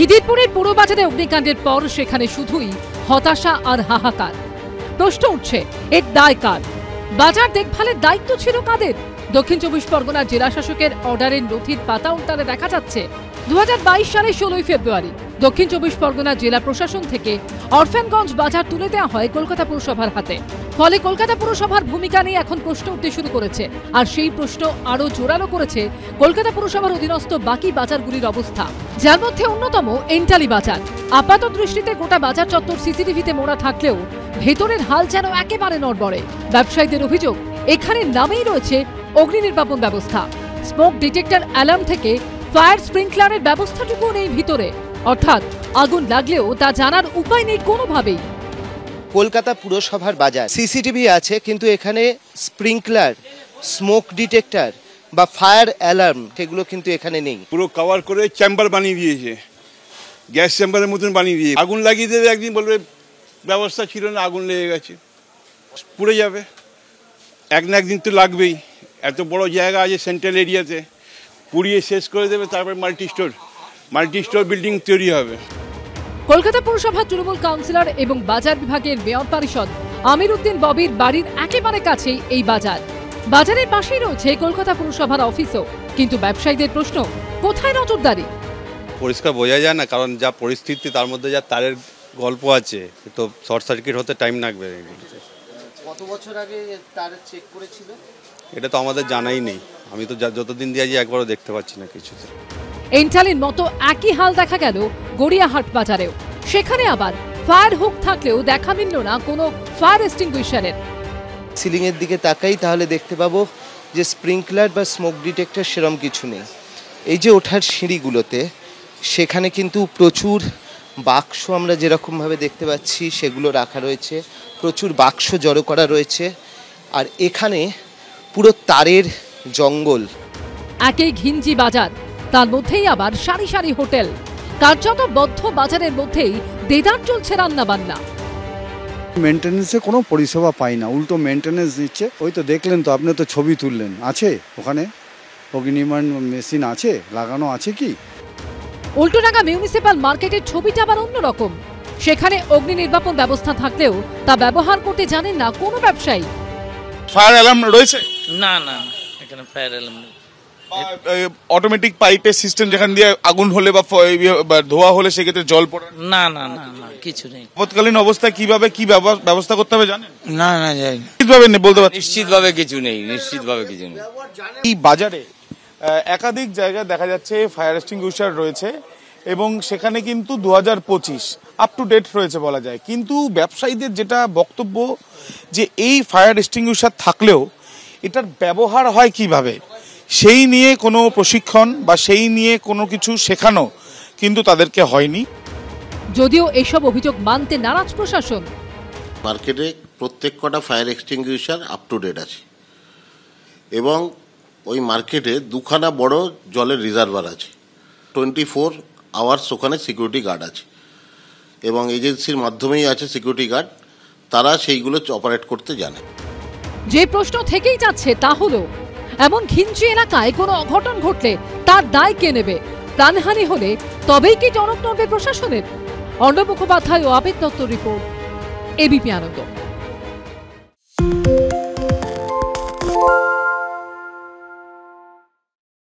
খিদিরপুরের পুরবাজারে অগ্নিকাণ্ডের পর সেখানে শুধুই হতাশা আর হাহাকার। প্রশ্ন উঠছে, এর দায় কার? বাজার দেখভালের দায়িত্ব ছিল কাদের? দক্ষিণ 24 পরগনার জেলা শাসকের অর্ডারের নথির পাতা উল্টালে দেখা যাচ্ছে 2022 সালের 16 ফেব্রুয়ারি দক্ষিণ 24 পরগনা জেলা প্রশাসন থেকে অরফানগঞ্জ বাজার তুলে দেওয়া হয় কলকাতা পুরসভার হাতে। ফলে কলকাতা পুরসভার ভূমিকা নিয়ে এখন প্রশ্ন উঠতে শুরু করেছে। আর সেই প্রশ্ন আরো জোরালো করেছে কলকাতা পুরসভার অধীনস্থ বাকি বাজারগুলির অবস্থা, যার মধ্যে অন্যতম এন্টালি বাজার। আপাত দৃষ্টিতে গোটা বাজার চত্বর সিসিটিভিতে মোড়া থাকলেও ভেতরের হাল যেন একেবারে নড়বড়ে। ব্যবসায়ীদের অভিযোগ, এখানে নামেই রয়েছে অগ্নি নির্বাপন ব্যবস্থা, স্মোক ডিটেক্টর অ্যালার্ম থেকে ফায়ার স্প্রিংকলারের ব্যবস্থাটুকু নেই ভিতরে। অর্থাৎ আগুন লাগলেও তা জানার উপায় নেই কোনোভাবেই। কলকাতা পুরসভার বাজার, সিসিটিভি আছে, কিন্তু এখানে স্প্রিংকলার, স্মোক ডিটেক্টর বা ফায়ার অ্যালার্ম সেগুলো কিন্তু এখানে নেই। পুরো কভার করে চেম্বার বানিয়ে দিয়েছে, গ্যাস চেম্বারের মতন বানিয়ে দিয়েছে। আগুন লাগিয়ে দেবে, একদিন বলবে ব্যবস্থা ছিল না, আগুন লেগে গেছে, পুড়ে যাবে। এক না একদিন তো লাগবেই। এত বড় জায়গা আছে সেন্ট্রাল এরিয়াতে, পুড়িয়ে শেষ করে দেবে, তারপর মাল্টি স্টোর বিল্ডিং তৈরি হবে। কলকাতা পুরসভার তৃণমূল কাউন্সিলর এবং বাজার বিভাগের মেয়র পরিষদ আমির উদ্দিন ববির বাড়ির একেবারে কাছেই এই বাজার। বাজারের পাশেই রয়েছে কলকাতা পুরসভার অফিসও। কিন্তু ব্যবসায়ীদের প্রশ্ন, কোথায় নজরদারি? পরিষ্কার বোঝা যায় না, কারণ যা পরিস্থিতি তার মধ্যে যা তারের গল্প আছে, তো শর্ট সার্কিট হতে টাইম লাগবে। কত বছর আগে তার চেক করেছিল এটা তো আমাদের জানাই নেই। আমি তো যতদিন দিয়েছি একবারও দেখতে পাচ্ছি না কিছুতে। এন্টালির মতো একই হাল দেখা গেল গড়িয়াহাট বাজারেও। সেখানে আবার ফায়ার হুক থাকলেও দেখা মিলল না কোনো ফায়ার এক্সটিংগুইশারের। সিলিং এর দিকে তাকাই তাহলে দেখতে পাবো যে স্প্রিংকলার বা স্মোক ডিটেক্টর সেরকম কিছু নেই। এই যে ওঠার সিঁড়িগুলোতে সেখানে কিন্তু প্রচুর বাক্স আমরা যেরকমভাবে দেখতে পাচ্ছি সেগুলো রাখা রয়েছে, প্রচুর বাক্স জড়ো করা রয়েছে। আর এখানে পুরো তারের জঙ্গল। একই ঘিঞ্জি বাজার, তার মধ্যেই আবার সারি সারি হোটেল। কার্যত বদ্ধ বাজারের মধ্যেই দেদার চলছে রান্না বান্না। মেনটেন্যান্সে কোনো পরিষেবা পাই না, উল্টো মেনটেন্যান্স দিচ্ছে। ওই তো দেখলেন তো, আপনি তো ছবি তুললেন, আছে ওখানে অগ্নি নির্মাণ মেশিন আছে, লাগানো আছে কি? উল্টোডাঙ্গা মিউনিসিপ্যাল মার্কেটের ছবিটা আবার অন্যরকম। সেখানে অগ্নি নির্বাপন ব্যবস্থা থাকলেও তা ব্যবহার করতে জানেন না কোনো ব্যবসায়ী। ফায়ার অ্যালার্ম রয়েছে? না না, এখানে ফায়ার অ্যালার্ম নেই। অটোমেটিক পাইপের সিস্টেম যেখান দিয়ে আগুন হলে বা ধোয়া হলে সেক্ষেত্রে জল পড়ে? না না না না, কিছু নেই। আপৎকালীন অবস্থায় কিভাবে কি ব্যবস্থা করতে হবে জানেন? না না, যাই নিশ্চিতভাবে বলতে পারছি নিশ্চিতভাবে কিছু নেই, নিশ্চিতভাবে কিছু নেই। এই বাজারে একাধিক জায়গায় দেখা যাচ্ছে ফায়ার এক্সটিংগুইশার রয়েছে এবং সেখানে কিন্তু 2025 আপ টু ডেট রয়েছে বলা যায়। কিন্তু ব্যবসায়ীদের যেটা বক্তব্য যে এই ফায়ার এক্সটিংগুইশার থাকলেও এটার ব্যবহার হয় কিভাবে, সেই নিয়ে কোনো প্রশিক্ষণ বা সেই নিয়ে কোনো কিছু শেখানো কিন্তু তাদেরকে হয়নি। যদিও এসব অভিযোগ মানতে নারাজ প্রশাসন। মার্কেটে প্রত্যেক কটা fire extinguisher up to date আছে এবং ওই মার্কেটে দুখানা বড় জলের রিজার্ভার আছে, 24 আওয়ার্স ওখানে সিকিউরিটি গার্ড আছে এবং এজেন্সির মাধ্যমেই আছে সিকিউরিটি গার্ড, তারা সেইগুলো অপারেট করতে জানে। যে প্রশ্ন থেকেই যাচ্ছে তা হলো, এমন ঘিঞ্জি এলাকায় কোনো অঘটন ঘটলে তার দায় কে নেবে? প্রাণহানি হলে তবেই কি টনক নড়বে প্রশাসনের? অর্ণব মুখোপাধ্যায় ও আবেদ দত্ত রিপোর্ট, এবিপি আনন্দ।